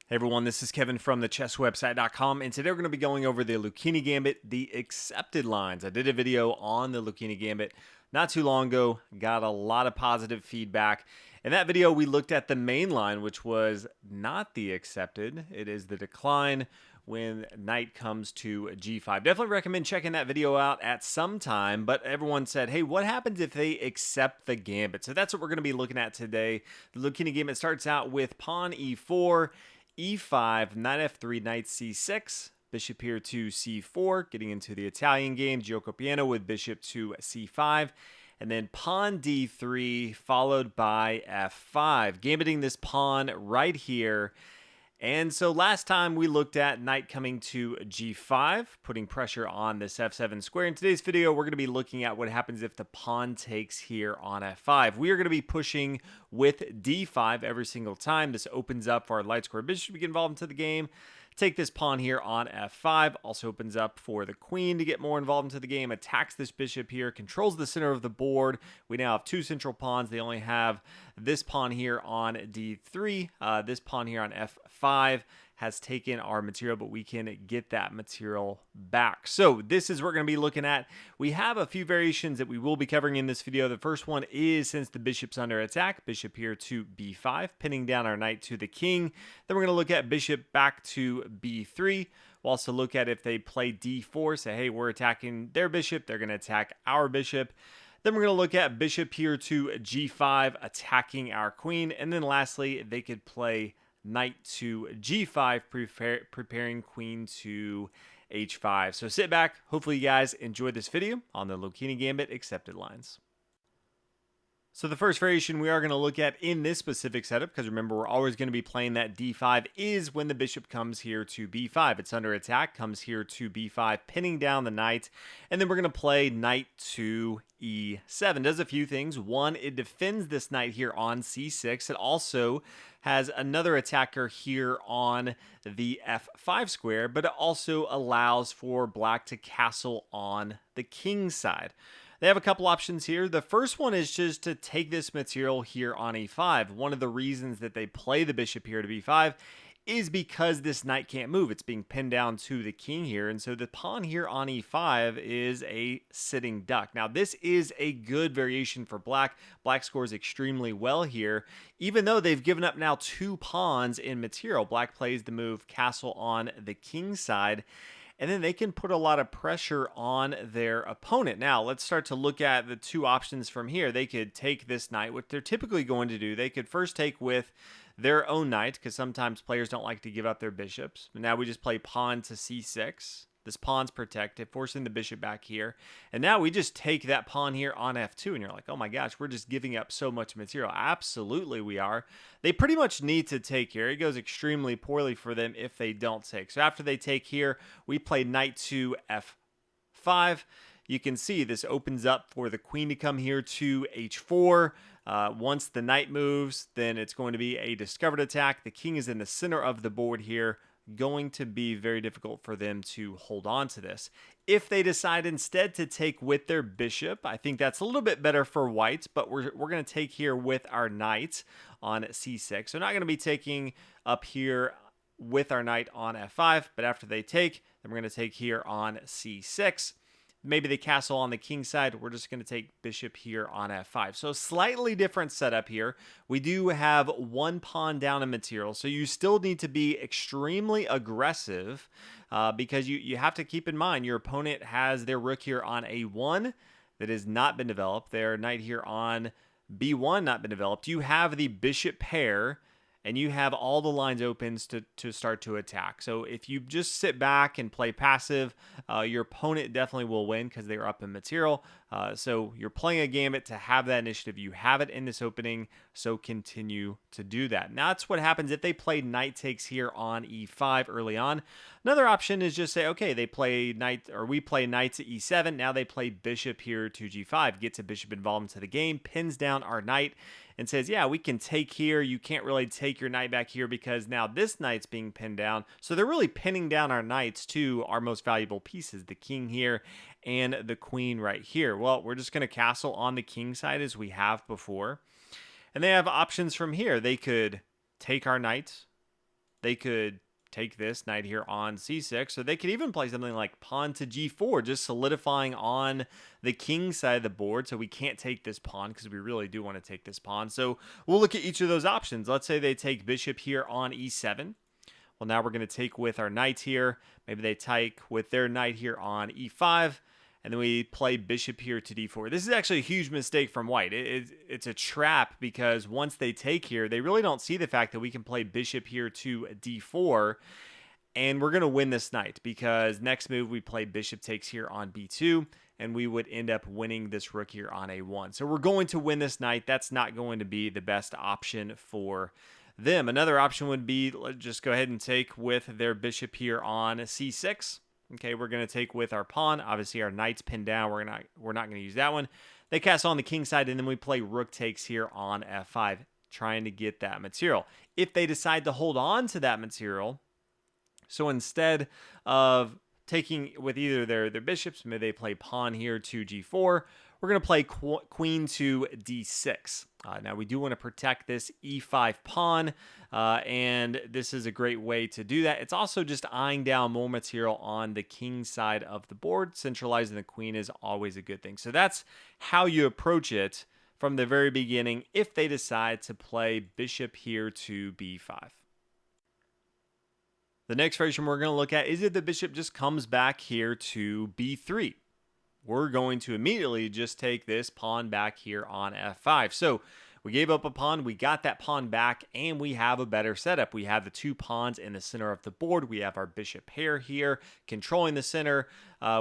Hey everyone, this is Kevin from the chesswebsite.com, and today we're going to be going over the Lucchini Gambit, the accepted lines. I did a video on the Lucchini Gambit not too long ago, got a lot of positive feedback. In that video, we looked at the main line, which was not the accepted. It is the decline when knight comes to g5. Definitely recommend checking that video out at some time, but everyone said, hey, what happens if they accept the gambit? So that's what we're going to be looking at today. The Lucchini Gambit starts out with pawn e4, e5, knight f3, knight c6, bishop here to c4, getting into the Italian game, Gioco Piano with bishop to c5, and then pawn d3 followed by f5, gambiting this pawn right here. And so last time we looked at knight coming to g5, putting pressure on this f7 square. In today's video, we're going to be looking at what happens if the pawn takes here on f5. We are going to be pushing with d5 every single time. This opens up for our light square bishop to get involved into the game. Take this pawn here on f5, also opens up for the queen to get more involved into the game, attacks this bishop here, controls the center of the board. We now have two central pawns. They only have this pawn here on d3. This pawn here on f5 has taken our material, but we can get that material back. So this is what we're going to be looking at. We have a few variations that we will be covering in this video. The first one is, since the bishop's under attack, bishop here to b5, pinning down our knight to the king. Then we're going to look at bishop back to b3. We'll also look at if they play d4, say, hey, we're attacking their bishop, they're going to attack our bishop. Then we're going to look at bishop here to g5, attacking our queen. And then lastly, they could play knight to g5, preparing queen to h5. So sit back. Hopefully you guys enjoyed this video on the Lucchini Gambit accepted lines. So the first variation we are going to look at in this specific setup, because remember, we're always going to be playing that d5, is when the bishop comes here to b5. It's under attack, comes here to b5, pinning down the knight. And then we're going to play knight to e7. Does a few things. One, it defends this knight here on c6. It also has another attacker here on the f5 square, but it also allows for black to castle on the king side. They have a couple options here. The first one is just to take this material here on e5. One of the reasons that they play the bishop here to b5 is because this knight can't move. It's being pinned down to the king here. And so the pawn here on e5 is a sitting duck. Now, this is a good variation for black. Black scores extremely well here. Even though they've given up now two pawns in material, black plays the move castle on the king side. And then they can put a lot of pressure on their opponent. Now, let's start to look at the two options from here. They could take this knight, what they're typically going to do. They could first take with their own knight, because sometimes players don't like to give up their bishops. But now we just play pawn to c6. This pawn's protected, forcing the bishop back here. And now we just take that pawn here on f2, and you're like, oh my gosh, we're just giving up so much material. Absolutely we are. They pretty much need to take here. It goes extremely poorly for them if they don't take. So after they take here, we play knight to f5. You can see this opens up for the queen to come here to h4. Once the knight moves, then it's going to be a discovered attack. The king is in the center of the board here. Going to be very difficult for them to hold on to this. If they decide instead to take with their bishop, I think that's a little bit better for white, but we're going to take here with our knight on c6. So not going to be taking up here with our knight on f5, but after they take, then we're going to take here on c6. Maybe they castle on the king side. We're just going to take bishop here on f5. So slightly different setup here. We do have one pawn down in material, so you still need to be extremely aggressive because you have to keep in mind your opponent has their rook here on a1 that has not been developed. Their knight here on b1 not been developed. You have the bishop pair, and you have all the lines open to start to attack. So if you just sit back and play passive, your opponent definitely will win because they're up in material. So you're playing a gambit to have that initiative. You have it in this opening, so continue to do that. Now that's what happens if they play knight takes here on e5 early on. Another option is just say, okay, they play knight, or we play knight to e7. Now they play bishop here to g5, gets a bishop involved into the game, pins down our knight, and says, yeah, we can take here. You can't really take your knight back here because now this knight's being pinned down. So they're really pinning down our knights to our most valuable pieces, the king here and the queen right here. Well, we're just going to castle on the king side as we have before. And they have options from here. They could take our knight, they could take this knight here on c6, or they could even play something like pawn to g4, just solidifying on the king side of the board, so we can't take this pawn because we really do want to take this pawn. So we'll look at each of those options. Let's say they take bishop here on e7. Well, now we're going to take with our knight here. Maybe they take with their knight here on e5, and then we play bishop here to d4. This is actually a huge mistake from white. It's a trap, because once they take here, they really don't see the fact that we can play bishop here to d4, and we're going to win this knight, because next move we play bishop takes here on b2, and we would end up winning this rook here on a1. So we're going to win this knight. That's not going to be the best option for them. Another option would be, let's just go ahead and take with their bishop here on c6. Okay, we're going to take with our pawn. Obviously, our knight's pinned down. We're not going to use that one. They castle on the king side, and then we play rook takes here on f5, trying to get that material. If they decide to hold on to that material, so instead of taking with either their bishops, maybe they play pawn here to g4, we're going to play queen to d6. Now, we do want to protect this e5 pawn, and this is a great way to do that. It's also just eyeing down more material on the king side of the board. Centralizing the queen is always a good thing. So that's how you approach it from the very beginning if they decide to play bishop here to b5. The next variation we're going to look at is if the bishop just comes back here to b3. We're going to immediately just take this pawn back here on f5. So we gave up a pawn, we got that pawn back, and we have a better setup. We have the two pawns in the center of the board. We have our bishop pair here controlling the center.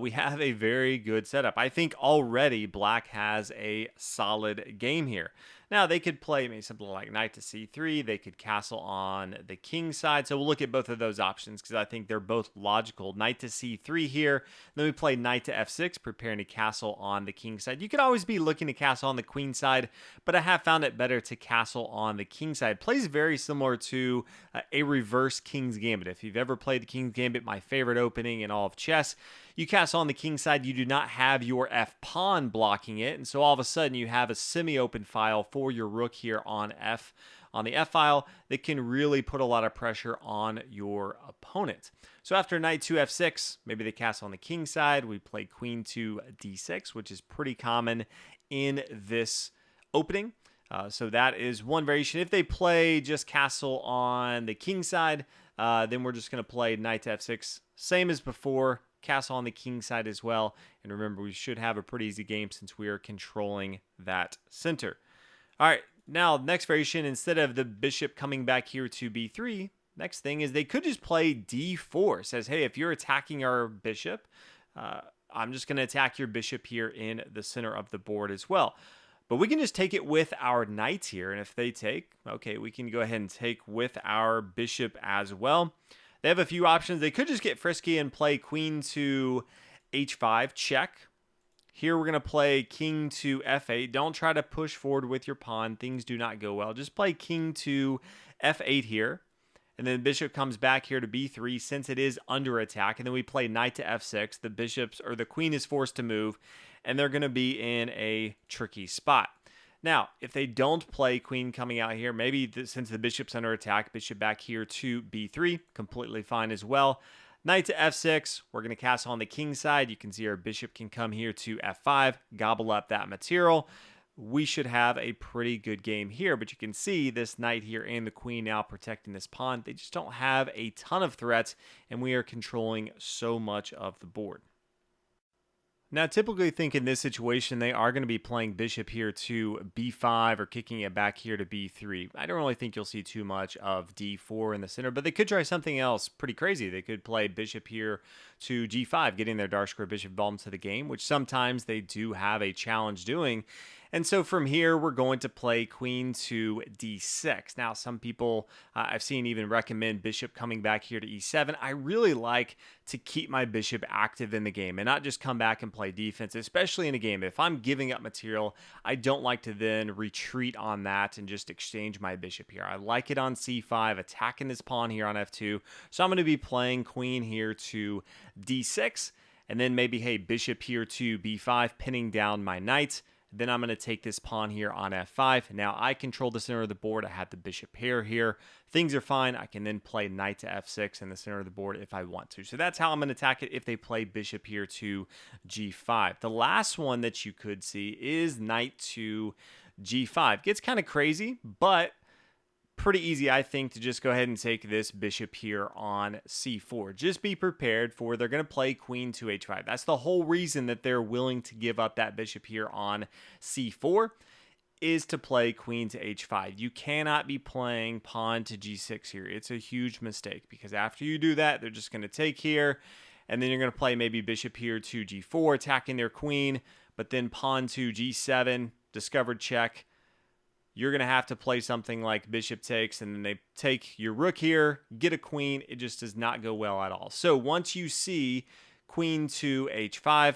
We have a very good setup. I think already black has a solid game here. Now, they could play maybe something like knight to c3. They could castle on the king side. So we'll look at both of those options because I think they're both logical. Knight to c3 here. Then we play knight to f6, preparing to castle on the king side. You could always be looking to castle on the queen side, but I have found it better to castle on the king side. Plays very similar to a reverse King's Gambit. If you've ever played the King's Gambit, my favorite opening in all of chess, you castle on the king side, you do not have your f-pawn blocking it, and so all of a sudden you have a semi-open file for your rook here on the f-file that can really put a lot of pressure on your opponent. So after knight to f6, maybe they castle on the king side, we play queen to d6, which is pretty common in this opening. So that is one variation. If they play just castle on the king side, then we're just going to play knight to f6, same as before, castle on the king side as well. And remember, we should have a pretty easy game since we are controlling that center. All right, now next variation, instead of the bishop coming back here to b3, next thing is they could just play d4. It says, hey, if you're attacking our bishop, I'm just going to attack your bishop here in the center of the board as well. But we can just take it with our knight here, and if they take, okay, we can go ahead and take with our bishop as well. They have a few options. They could just get frisky and play queen to h5, check. Here we're going to play king to f8. Don't try to push forward with your pawn. Things do not go well. Just play king to f8 here. And then bishop comes back here to b3 since it is under attack. And then we play knight to f6. The bishops or the queen is forced to move, and they're going to be in a tricky spot. Now, if they don't play queen coming out here, maybe since the bishop's under attack, bishop back here to b3, completely fine as well. Knight to f6, we're going to castle on the king side. You can see our bishop can come here to f5, gobble up that material. We should have a pretty good game here, but you can see this knight here and the queen now protecting this pawn. They just don't have a ton of threats, and we are controlling so much of the board. Now, typically think in this situation, they are going to be playing bishop here to b5 or kicking it back here to b3. I don't really think you'll see too much of d4 in the center, but they could try something else pretty crazy. They could play bishop here to g5, getting their dark square bishop involved into the game, which sometimes they do have a challenge doing. And so from here, we're going to play queen to d6. Now, some people I've seen even recommend bishop coming back here to e7. I really like to keep my bishop active in the game and not just come back and play defense, especially in a game. If I'm giving up material, I don't like to then retreat on that and just exchange my bishop here. I like it on c5, attacking this pawn here on f2. So I'm going to be playing queen here to d6, and then maybe, hey, bishop here to b5, pinning down my knight. Then I'm going to take this pawn here on f5. Now I control the center of the board. I have the bishop pair here. Things are fine. I can then play knight to f6 in the center of the board if I want to. So that's how I'm going to attack it if they play bishop here to g5. The last one that you could see is knight to g5. Gets kind of crazy, but pretty easy, I think, to just go ahead and take this bishop here on c4. Just be prepared for they're going to play queen to h5. That's the whole reason that they're willing to give up that bishop here on c4 is to play queen to h5. You cannot be playing pawn to g6 here. It's a huge mistake because after you do that, they're just going to take here, and then you're going to play maybe bishop here to g4, attacking their queen, but then pawn to g7, discovered check. You're going to have to play something like bishop takes, and then they take your rook here, get a queen. It just does not go well at all. So once you see queen to h5,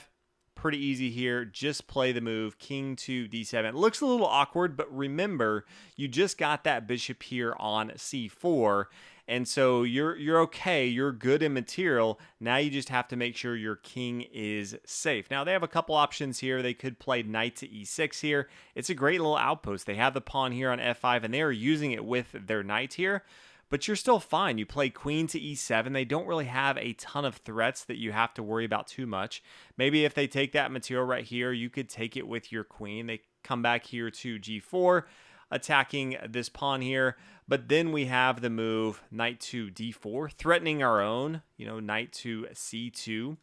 pretty easy here. Just play the move king to d7. It looks a little awkward, but remember, you just got that bishop here on c4, and so you're okay. You're good in material. Now you just have to make sure your king is safe. Now they have a couple options here. They could play knight to e6 here. It's a great little outpost. They have the pawn here on f5, and they are using it with their knight here. But you're still fine. You play queen to e7. They don't really have a ton of threats that you have to worry about too much. Maybe if they take that material right here, you could take it with your queen. They come back here to g4, attacking this pawn here. But then we have the move knight to d4, threatening our own, knight to c2,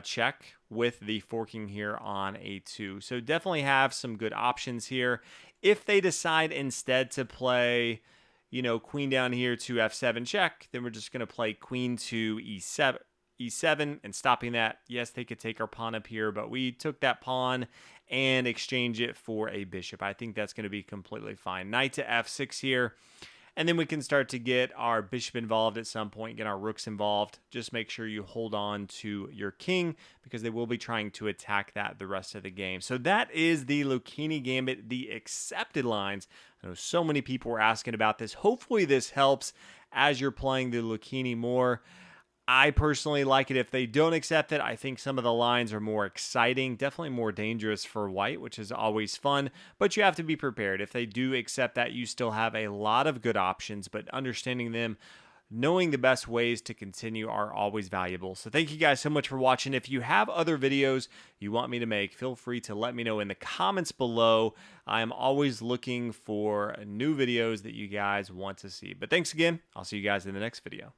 check with the forking here on a2. So definitely have some good options here. If they decide instead to play queen down here to f7 check, then we're just going to play queen to e7 and stopping that. Yes, they could take our pawn up here, but we took that pawn and exchange it for a bishop. I think that's going to be completely fine. Knight to f6 here, and then we can start to get our bishop involved at some point, get our rooks involved. Just make sure you hold on to your king because they will be trying to attack that the rest of the game. So that is the Lucchini Gambit, the accepted lines. I know so many people were asking about this. Hopefully this helps as you're playing the Lucchini more. I personally like it if they don't accept it. I think some of the lines are more exciting, definitely more dangerous for white, which is always fun, but you have to be prepared. If they do accept that, you still have a lot of good options, but understanding them, knowing the best ways to continue are always valuable. So thank you guys so much for watching. If you have other videos you want me to make, feel free to let me know in the comments below. I am always looking for new videos that you guys want to see. But thanks again. I'll see you guys in the next video.